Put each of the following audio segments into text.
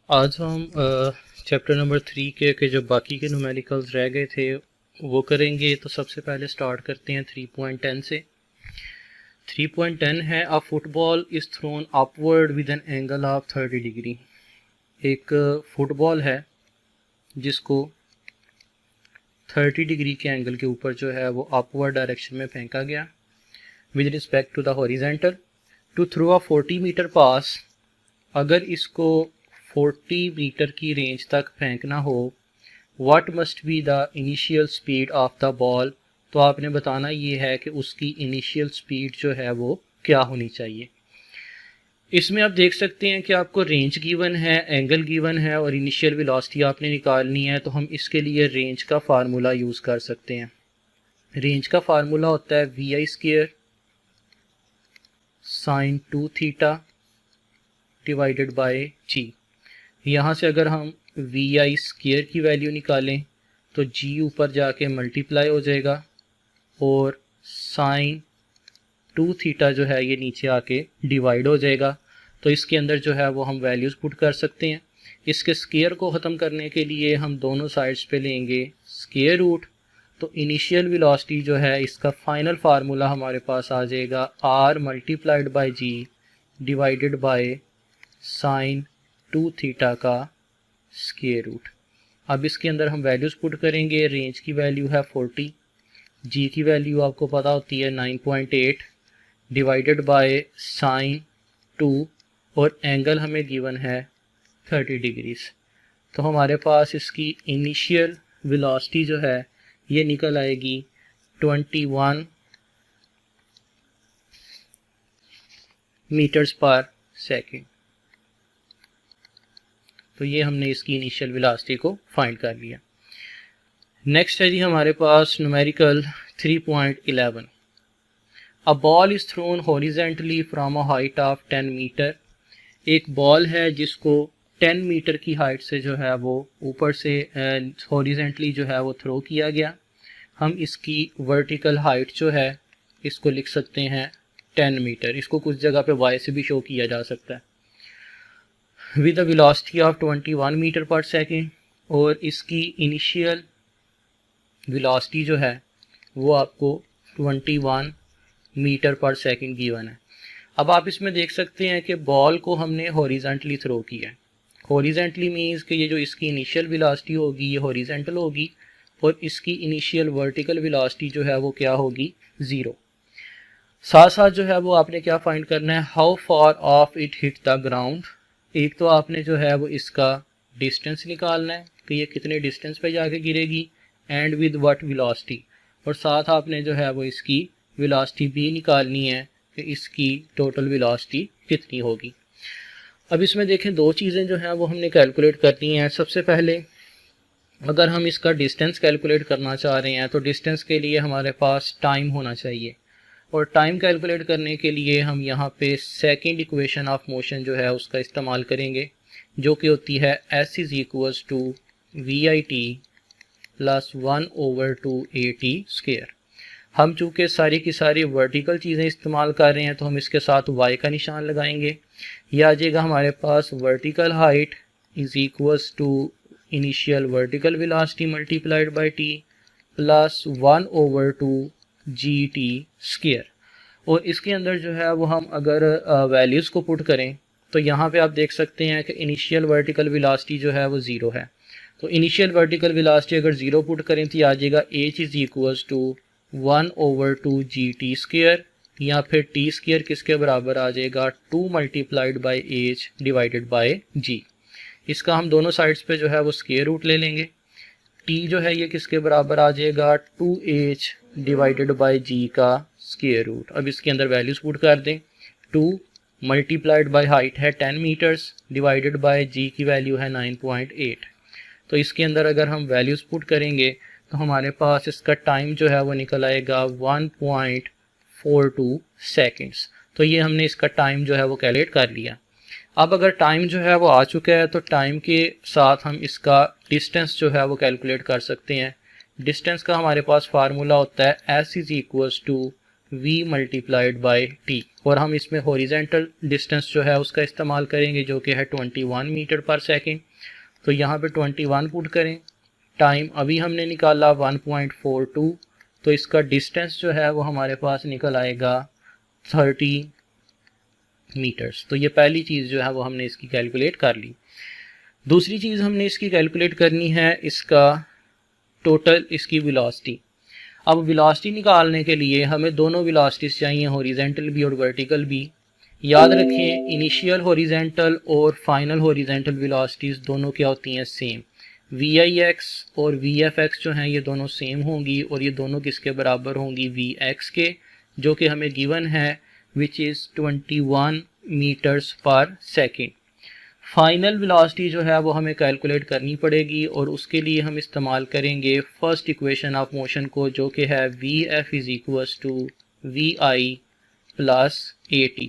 आज हम chapter number 3 के जो बाकी के न्यूमेरिकल्स रह गए थे वो करेंगे। तो सबसे पहले स्टार्ट करते हैं 3.10 से। 3.10 है अ football is thrown upward with an angle of 30 degree. एक फुटबॉल है जिसको 30 डिग्री के एंगल के ऊपर जो है वो अपवर्ड डायरेक्शन में फेंका गया with respect to the horizontal to throw a 40 metre pass. अगर इसको 40 मीटर की रेंज तक फेंकना हो, what must be the initial speed of the ball. तो आपने बताना ये है कि उसकी इनिशियल स्पीड जो है वो क्या होनी चाहिए। इसमें आप देख सकते हैं कि आपको रेंज गिवन है, एंगल गिवन है और इनिशियल वेलोसिटी आपने निकालनी है। तो हम इसके लिए रेंज का फार्मूला यूज़ कर सकते हैं। रेंज का फार्मूला होता है vi² sin 2 theta divided by g. यहाँ से अगर हम vi² की वैल्यू निकालें तो g ऊपर जाके मल्टीप्लाई हो जाएगा और साइन 2 थीटा जो है ये नीचे आके डिवाइड हो जाएगा। तो इसके अंदर जो है वो हम वैल्यूज़ पुट कर सकते हैं। इसके स्क्वायर को ख़त्म करने के लिए हम दोनों साइड्स पे लेंगे स्क्वायर रूट। तो इनिशियल वेलोसिटी जो है इसका फाइनल फार्मूला हमारे पास आ जाएगा r multiplied by g divided by sine 2 theta का स्क्वायर रूट। अब इसके अंदर हम वैल्यूज़ पुट करेंगे। रेंज की वैल्यू है 40, जी की वैल्यू आपको पता होती है 9.8 डिवाइडेड बाय साइन 2 और एंगल हमें गिवन है 30 डिग्रीज। तो हमारे पास इसकी इनिशियल वेलोसिटी जो है ये निकल आएगी 21 मीटर्स पर सेकेंड। तो ये हमने इसकी इनिशियल वेलोसिटी को फाइंड कर लिया। नेक्स्ट है जी हमारे पास numerical 3.11। A ball is thrown horizontally from a height of 10 metre. एक बॉल है जिसको 10 मीटर की हाइट से जो है वो ऊपर से हॉरिजेंटली जो है वो थ्रो किया गया। हम इसकी वर्टिकल हाइट जो है इसको लिख सकते हैं 10 मीटर। इसको कुछ जगह पे y से भी शो किया जा सकता है with a velocity of 21 metre per second. और इसकी इनिशियल वेलोसिटी जो है वो आपको 21 मीटर पर सेकेंड गिवन है। अब आप इसमें देख सकते हैं कि बॉल को हमने हॉरिजेंटली थ्रो किया है। हॉरिजेंटली मीन्स कि ये जो इसकी इनिशियल वेलोसिटी होगी ये हॉरिजेंटल होगी और इसकी इनिशियल वर्टिकल वेलोसिटी जो है वो क्या होगी 0। साथ साथ जो है वो आपने क्या फाइंड करना है, how far of it hit the ground. एक तो आपने जो है वो इसका डिस्टेंस निकालना है कि ये कितने डिस्टेंस पे जाके गिरेगी एंड विद व्हाट वेलोसिटी। और साथ आपने जो है वो इसकी वेलोसिटी भी निकालनी है कि इसकी टोटल वेलोसिटी कितनी होगी। अब इसमें देखें दो चीज़ें जो हैं वो हमने कैलकुलेट करनी है। सबसे पहले अगर हम इसका डिस्टेंस कैलकुलेट करना चाह रहे हैं तो डिस्टेंस के लिए हमारे पास टाइम होना चाहिए और टाइम कैलकुलेट करने के लिए हम यहाँ पे सेकंड इक्वेशन ऑफ मोशन जो है उसका इस्तेमाल करेंगे जो कि होती है s is equals to VIT plus 1/2AT²। हम चूँकि सारी की सारी वर्टिकल चीज़ें इस्तेमाल कर रहे हैं तो हम इसके साथ y का निशान लगाएंगे। यह आ जाएगा हमारे पास vertical height is equals to initial vertical velocity multiplied by t plus 1/2GT²। और इसके अंदर जो है वो हम अगर वैल्यूज़ को पुट करें तो यहाँ पे आप देख सकते हैं कि इनिशियल वर्टिकल वेलोसिटी जो है वो 0 है। तो इनिशियल वर्टिकल वेलोसिटी अगर 0 पुट करें तो आ जाएगा h is equals to 1/2GT² या फिर t² किसके बराबर आ जाएगा 2 multiplied by h divided by g। इसका हम दोनों साइड्स पे जो है वो स्क्वायर रूट ले लेंगे। t जो है ये किसके बराबर आ जाएगा 2h डिवाइडेड बाय g का स्क्वायर रूट। अब इसके अंदर वैल्यूज पुट कर दें। 2 मल्टीप्लाइड बाय हाइट है 10 मीटर्स डिवाइडेड बाय g की वैल्यू है 9.8। तो इसके अंदर अगर हम वैल्यूज पुट करेंगे तो हमारे पास इसका टाइम जो है वो निकल आएगा 1.42 सेकेंड्स। तो ये हमने इसका टाइम जो है वो कैलकुलेट कर लिया। अब अगर टाइम जो है वो आ चुका है तो टाइम के साथ हम इसका डिस्टेंस जो है वो कैलकुलेट कर सकते हैं। डिस्टेंस का हमारे पास फार्मूला होता है s is equals to v multiplied by t, और हम इसमें हॉरिजेंटल डिस्टेंस जो है उसका इस्तेमाल करेंगे जो कि है 21 मीटर पर सेकेंड। तो यहाँ पे 21 पुट करें, टाइम अभी हमने निकाला 1.42, तो इसका डिस्टेंस जो है वो हमारे पास निकल आएगा 30 मीटर्स। तो ये पहली चीज़ जो है वो हमने इसकी कैलकुलेट कर ली। दूसरी चीज़ हमने इसकी कैलकुलेट करनी है इसका टोटल इसकी वेलोसिटी। अब वेलोसिटी निकालने के लिए हमें दोनों वेलोसिटीज चाहिए, हॉरिजेंटल भी और वर्टिकल भी। याद रखें इनिशियल हॉरिजेंटल और फाइनल हॉरिजेंटल वेलोसिटीज दोनों क्या होती हैं, सेम। VIX और VFX जो हैं ये दोनों सेम होंगी, और ये दोनों किसके बराबर होंगी, VX के, जो कि हमें गिवन है विच इज़ 21 मीटर्स पर सेकेंड। फाइनल वेलोसिटी जो है वो हमें कैलकुलेट करनी पड़ेगी, और उसके लिए हम इस्तेमाल करेंगे फर्स्ट इक्वेशन ऑफ मोशन को, जो कि है VF is equals to VI plus AT।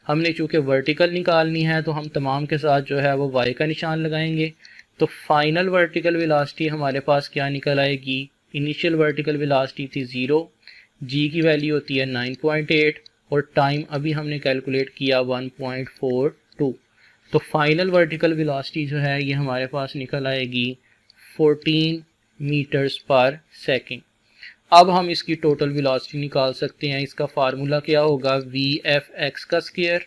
हमने चूँकि वर्टिकल निकालनी है तो हम तमाम के साथ जो है वो y का निशान लगाएंगे। तो फाइनल वर्टिकल वेलोसिटी हमारे पास क्या निकल आएगी, इनिशियल वर्टिकल वेलोसिटी थी 0, g की वैल्यू होती है 9.8, और टाइम अभी हमने कैलकुलेट किया 1.42। तो फाइनल वर्टिकल वेलोसिटी जो है ये हमारे पास निकल आएगी 14 मीटर्स पर सेकेंड। अब हम इसकी टोटल वेलोसिटी निकाल सकते हैं। इसका फार्मूला क्या होगा, VFX का स्क्वायर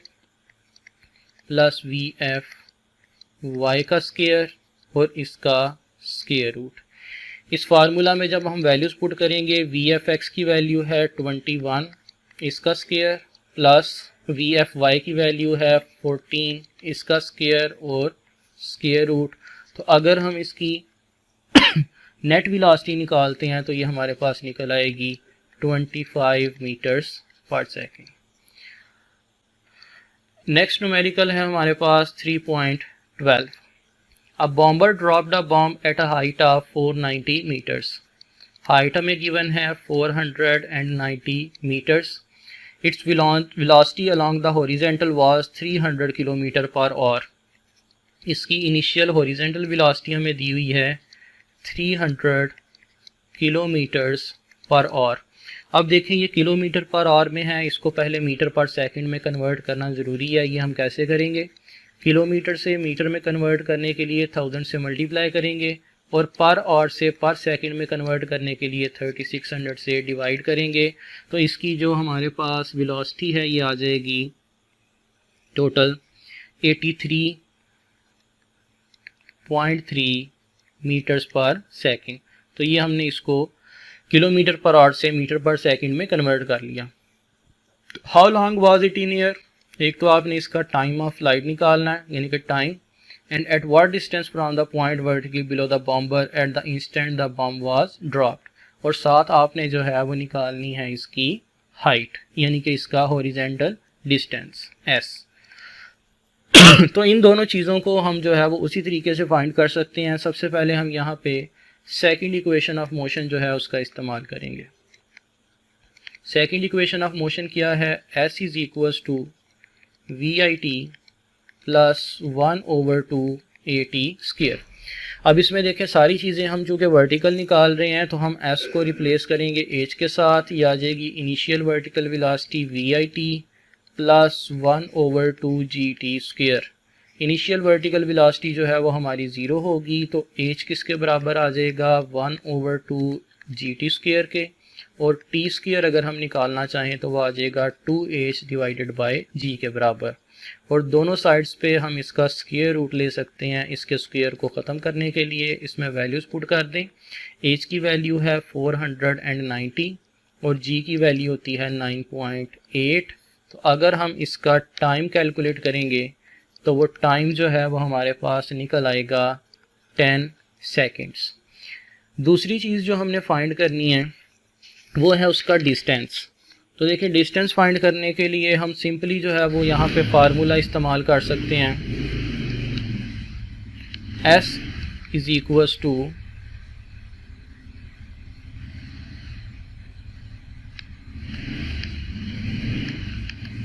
प्लस VFY का स्क्वायर और इसका स्क्वायर रूट। इस फार्मूला में जब हम वैल्यूज़ पुट करेंगे, VFX की वैल्यू है 21, इसका स्क्वायर, प्लस VFY की वैल्यू है 14, इसका स्क्वायर और स्क्वायर रूट। तो अगर हम इसकी नेट वेलोसिटी निकालते हैं तो ये हमारे पास निकल आएगी 25 मीटर्स पर सेकेंड। नेक्स्ट न्यूमेरिकल है हमारे पास 3.12। A bomber dropped a bomb at a height of 490 metres. Height हमें गिवन है 490 metres. Its velocity along the horizontal was 300 kilometre per hour. इसकी इनिशियल हॉरिजेंटल वेलोसिटी हमें दी हुई है 300 किलोमीटर्स पर आवर। अब देखें ये किलोमीटर पर आवर में है, इसको पहले मीटर पर सेकंड में कन्वर्ट करना ज़रूरी है। ये हम कैसे करेंगे, किलोमीटर से मीटर में कन्वर्ट करने के लिए 1000 से मल्टीप्लाई करेंगे, और पर आवर से पर सेकंड में कन्वर्ट करने के लिए 3600 से डिवाइड करेंगे। तो इसकी जो हमारे पास वेलोसिटी है ये आ जाएगी टोटल 83.3 मीटर्स पर सेकंड। तो ये हमने इसको किलोमीटर पर आवर से मीटर पर सेकंड में कन्वर्ट कर लिया। How long was it in year, एक तो आपने इसका टाइम ऑफ फ्लाइट निकालना है, यानी कि time, and at what distance from the point vertically below the bomber at the instant the bomb was dropped, और साथ आपने जो है वो निकालनी है इसकी हाइट, यानी कि इसका हॉरिजेंटल डिस्टेंस s। तो इन दोनों चीज़ों को हम जो है वो उसी तरीके से फाइंड कर सकते हैं। सबसे पहले हम यहाँ पे सेकंड इक्वेशन ऑफ मोशन जो है उसका इस्तेमाल करेंगे। सेकंड इक्वेशन ऑफ मोशन क्या है, s is equals to VIT plus 1/2 AT square. अब इसमें देखें सारी चीज़ें हम चूँकि वर्टिकल निकाल रहे हैं तो हम s को रिप्लेस करेंगे h के साथ। ये आ जाएगी initial vertical velocity VIT plus 1/2 GT square. Initial vertical velocity जो है वो हमारी 0 होगी, तो h किसके बराबर आ जाएगा 1/2 GT स्क्वायर के, और t स्क्वायर अगर हम निकालना चाहें तो वो आ जाएगा 2h डिवाइडेड बाय g के बराबर। और दोनों साइड्स पे हम इसका स्क्वायर रूट ले सकते हैं। इसके स्क्वायर को ख़त्म करने के लिए इसमें वैल्यूज़ पुट कर दें। h की वैल्यू है 490 और g की वैल्यू होती है 9.8। तो अगर हम इसका टाइम कैलकुलेट करेंगे तो वो टाइम जो है वो हमारे पास निकल आएगा 10 सेकेंड्स। दूसरी चीज़ जो हमने फाइंड करनी है वो है उसका डिस्टेंस। तो देखिए डिस्टेंस फाइंड करने के लिए हम सिंपली जो है वो यहाँ पे फार्मूला इस्तेमाल कर सकते हैं, s is equals to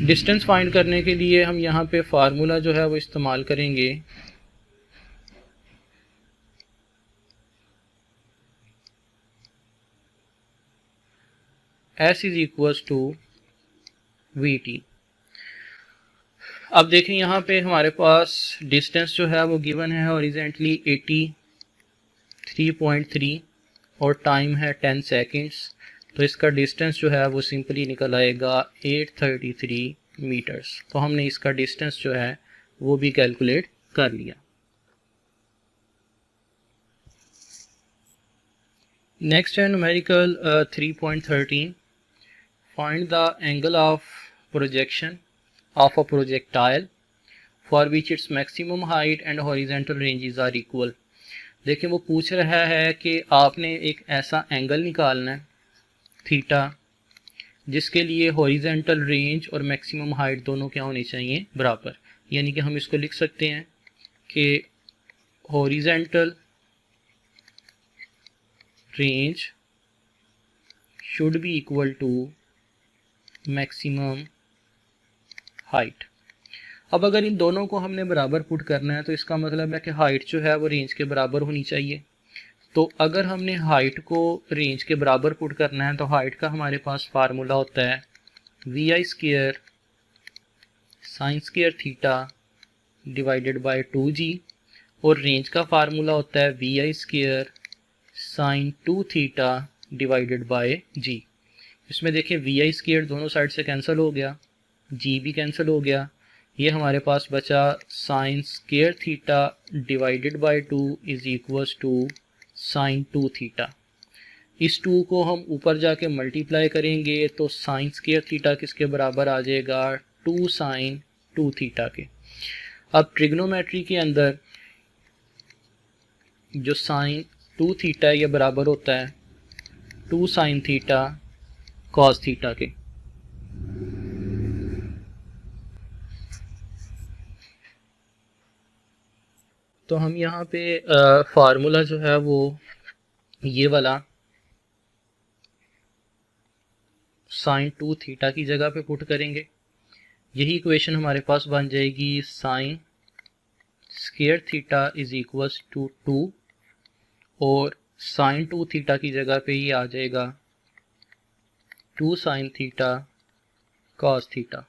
distance find करने के लिए हम यहाँ पे फार्मूला जो है वो इस्तेमाल करेंगे s is equals to VT। अब देखें यहाँ पे हमारे पास डिस्टेंस जो है वो गिवन है हॉरिजेंटली 83.3 और टाइम है 10 सेकेंड्स। तो इसका डिस्टेंस जो है वो सिंपली निकल आएगा 833 मीटर्स। तो हमने इसका डिस्टेंस जो है वो भी कैलकुलेट कर लिया। नेक्स्ट है numerical 3.13, find the angle of projection of a projectile for which its maximum height and horizontal ranges are equal. देखिए वो पूछ रहा है कि आपने एक ऐसा एंगल निकालना है थीटा जिसके लिए हॉरिजेंटल रेंज और मैक्सिमम हाइट दोनों क्या होनी चाहिए, बराबर। यानी कि हम इसको लिख सकते हैं कि horizontal range should be equal to maximum height. अब अगर इन दोनों को हमने बराबर पुट करना है तो इसका मतलब है कि हाइट जो है वो रेंज के बराबर होनी चाहिए। तो अगर हमने हाइट को रेंज के बराबर पुट करना है तो हाइट का हमारे पास फार्मूला होता है vi square sign square theta divided bye 2g, और रेंज का फार्मूला होता है vi square sine 2 theta divided bye g। इसमें देखिए vi स्क्वायर दोनों साइड से कैंसिल हो गया, g भी कैंसिल हो गया, ये हमारे पास बचा sine square theta divided by 2 is equals to sine 2 theta. इस 2 को हम ऊपर जाके मल्टीप्लाई करेंगे तो साइन स्क्वायर थीटा किसके बराबर आ जाएगा, 2 साइन 2 थीटा के। अब ट्रिग्नोमेट्री के अंदर जो साइन 2 थीटा है ये बराबर होता है 2 साइन थीटा कॉस थीटा के। तो हम यहाँ पे फार्मूला जो है वो ये वाला साइन 2 थीटा की जगह पे पुट करेंगे। यही इक्वेशन हमारे पास बन जाएगी sine square theta is equals to 2 और साइन 2 थीटा की जगह पे ये आ जाएगा 2 साइन थीटा कॉस थीटा।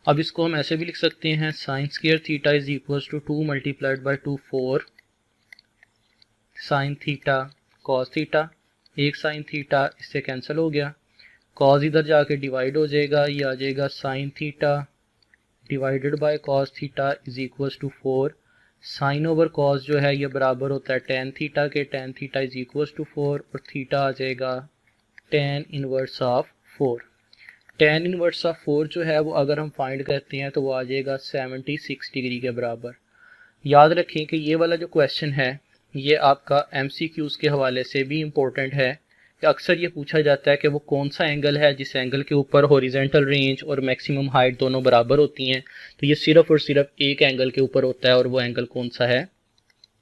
अब इसको हम ऐसे भी लिख सकते हैं sine square theta is equals to 2 multiplied by 2 4 sine theta cos theta. एक साइन थीटा इससे कैंसिल हो गया, कॉस इधर जाके डिवाइड हो जाएगा, ये आ जाएगा sine theta divided by cos theta is equals to 4। Sine over cos जो है ये बराबर होता है टेन थीटा के, tan theta is equals to 4 और थीटा आ जाएगा tan inverse of 4। Tan inverse of 4 जो है वो अगर हम फाइंड करते हैं तो वो आ जाएगा 76 डिग्री के बराबर। याद रखें कि ये वाला जो क्वेश्चन है ये आपका MCQs के हवाले से भी इम्पोर्टेंट है कि अक्सर ये पूछा जाता है कि वो कौन सा एंगल है जिस एंगल के ऊपर हॉरिजेंटल रेंज और मैक्सिमम हाइट दोनों बराबर होती हैं। तो ये सिर्फ और सिर्फ एक एंगल के ऊपर होता है और वो एंगल कौन सा है,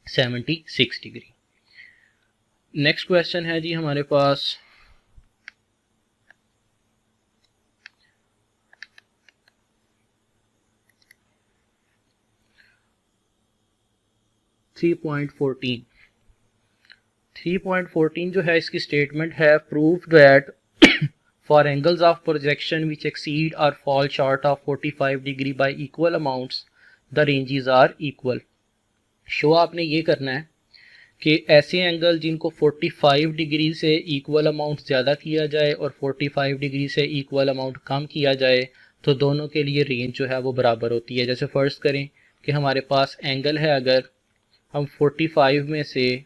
76 डिग्री। नेक्स्ट क्वेश्चन है जी हमारे पास 3.14 जो है इसकी स्टेटमेंट है prove that for angles of projection which exceed और fall short of 45 degree by equal amounts the ranges are equal. So आपने ये करना है कि ऐसे एंगल जिनको 45 डिग्री से इक्वल अमाउंट ज़्यादा किया जाए और 45 डिग्री से इक्वल अमाउंट कम किया जाए तो दोनों के लिए रेंज जो है वो बराबर होती है। जैसे फर्स्ट करें कि हमारे पास एंगल है, अगर हम 45 में से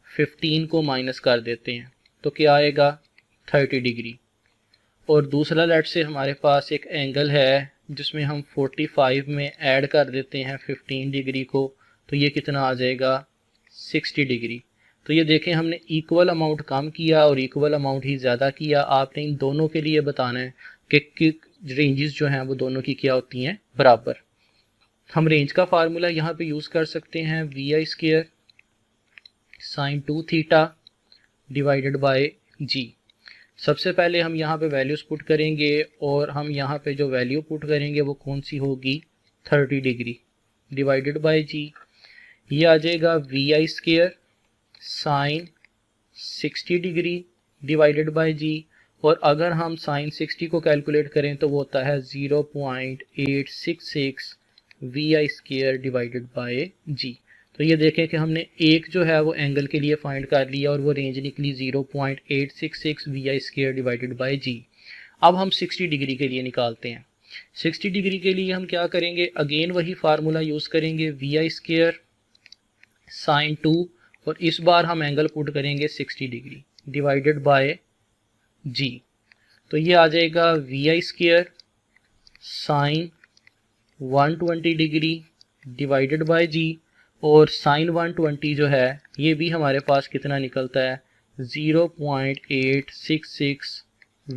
15 को माइनस कर देते हैं तो क्या आएगा 30 डिग्री। और दूसरा लेट से हमारे पास एक एंगल है जिसमें हम 45 में ऐड कर देते हैं 15 डिग्री को, तो ये कितना आ जाएगा 60 डिग्री। तो ये देखें हमने इक्वल अमाउंट कम किया और इक्वल अमाउंट ही ज़्यादा किया। आपने इन दोनों के लिए बताना है कि रेंजेस जो हैं वो दोनों की क्या होती हैं, बराबर। हम रेंज का फार्मूला यहाँ पे यूज़ कर सकते हैं vi square sine 2 theta divided by g. सबसे पहले हम यहाँ पे वैल्यूज पुट करेंगे और हम यहाँ पे जो वैल्यू पुट करेंगे वो कौन सी होगी, 30 डिग्री डिवाइडेड बाय जी। ये आ जाएगा vi square sine 60 degree divided by g, और अगर हम साइन 60 को कैलकुलेट करें तो वो होता है 0.866 vi² डिवाइडेड बाय जी। तो ये देखें कि हमने एक जो है वो एंगल के लिए फाइंड कर लिया और वो रेंज निकली 0.866 vi² डिवाइडेड बाय जी। अब हम 60 डिग्री के लिए निकालते हैं। 60 डिग्री के लिए हम क्या करेंगे, अगेन वही फार्मूला यूज़ करेंगे vi² साइन 2 और इस बार हम एंगल पुट करेंगे 60 डिग्री डिवाइडेड बाय जी। तो ये आ जाएगा vi² sine 120 degree divided by g और साइन 120 जो है ये भी हमारे पास कितना निकलता है 0.866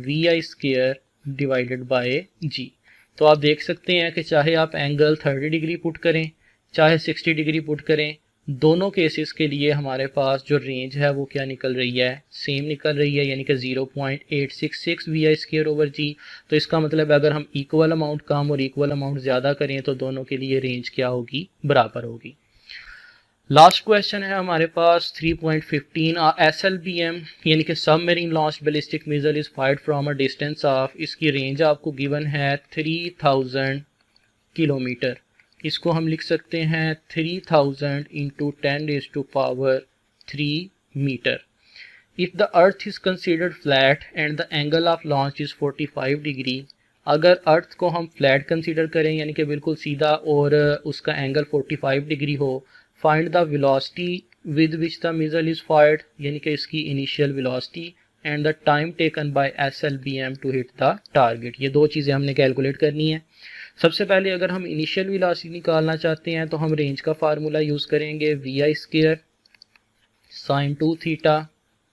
vi² डिवाइडेड बाय जी। तो आप देख सकते हैं कि चाहे आप एंगल 30 डिग्री पुट करें चाहे 60 डिग्री पुट करें, दोनों केसेस के लिए हमारे पास जो रेंज है वो क्या निकल रही है, सेम निकल रही है, यानी कि 0.866 vi² ओवर जी। तो इसका मतलब अगर हम इक्वल अमाउंट कम और इक्वल अमाउंट ज़्यादा करें तो दोनों के लिए रेंज क्या होगी, बराबर होगी। लास्ट क्वेश्चन है हमारे पास 3.15 SLBM यानी कि submarine launched ballistic missile is fired from a distance of, इसकी रेंज आपको गिवन है 3000 किलोमीटर। इसको हम लिख सकते हैं 3000 into 10⁻³ metre. If the earth is considered flat and the angle of launch is 45 degree, अगर अर्थ को हम फ्लैट कंसीडर करें यानी कि बिल्कुल सीधा और उसका एंगल 45 डिग्री हो, find the velocity with which the missile is fired यानी कि इसकी initial velocity and the time taken by SLBM to hit the target. ये दो चीज़ें हमने कैलकुलेट करनी है। सबसे पहले अगर हम इनिशियल वेलोसिटी निकालना चाहते हैं तो हम रेंज का फार्मूला यूज़ करेंगे vi² sine 2 theta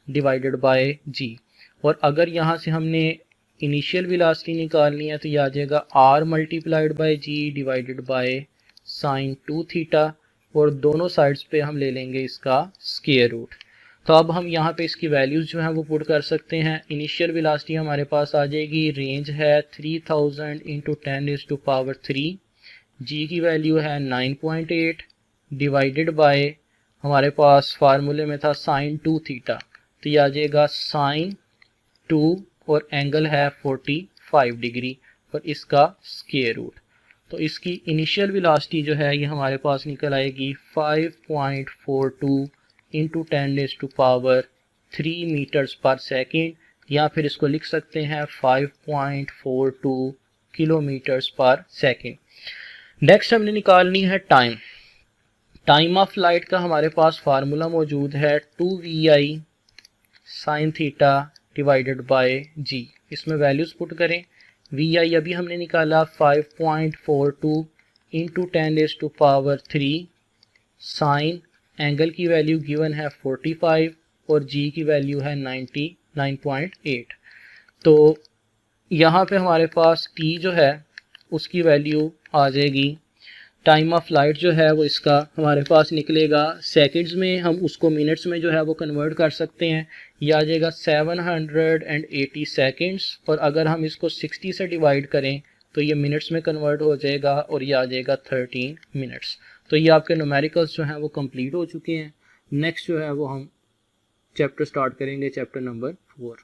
divided by g. और अगर यहाँ से हमने इनिशियल वेलोसिटी निकालनी है तो यह आ जाएगा r multiplied by g divided by sine 2 theta और दोनों साइड्स पे हम ले लेंगे इसका स्क्वायर रूट। तो अब हम यहाँ पे इसकी वैल्यूज़ जो हैं वो पुट कर सकते हैं। इनिशियल वेलोसिटी हमारे पास आ जाएगी, रेंज है 3000 इंटू 10⁻³ जी की वैल्यू है 9.8 डिवाइडेड बाय हमारे पास फार्मूले में था साइन 2 थीटा, तो ये आ जाएगा साइन 2 और एंगल है 45 डिग्री और इसका स्क्वायर रूट। तो इसकी इनिशियल वेलोसिटी जो है ये हमारे पास निकल आएगी 5.42 इंटू 10⁻³ मीटर्स पर सेकेंड, या फिर इसको लिख सकते हैं 5.42 किलोमीटर्स पर सेकेंड। नेक्स्ट हमने निकालनी है टाइम। टाइम ऑफ लाइट का हमारे पास फार्मूला मौजूद है 2vi sine theta divided by g. इसमें वैल्यूज़ पुट करें। vi अभी हमने निकाला 5.42 इंटू 10⁻³ साइन, एंगल की वैल्यू गिवन है 45 और जी की वैल्यू है 99.8। तो यहाँ पे हमारे पास t जो है उसकी वैल्यू आ जाएगी, टाइम ऑफ लाइट जो है वो इसका हमारे पास निकलेगा सेकंड्स में, हम उसको मिनट्स में जो है वो कन्वर्ट कर सकते हैं। ये आ जाएगा 780 सेकंड्स और अगर हम इसको 60 से डिवाइड करें तो ये मिनट्स में कन्वर्ट हो जाएगा और ये आ जाएगा 13 मिनट्स। तो ये आपके न्यूमेरिकल्स जो हैं वो कंप्लीट हो चुके हैं। नेक्स्ट जो है वो हम चैप्टर स्टार्ट करेंगे, चैप्टर नंबर 4।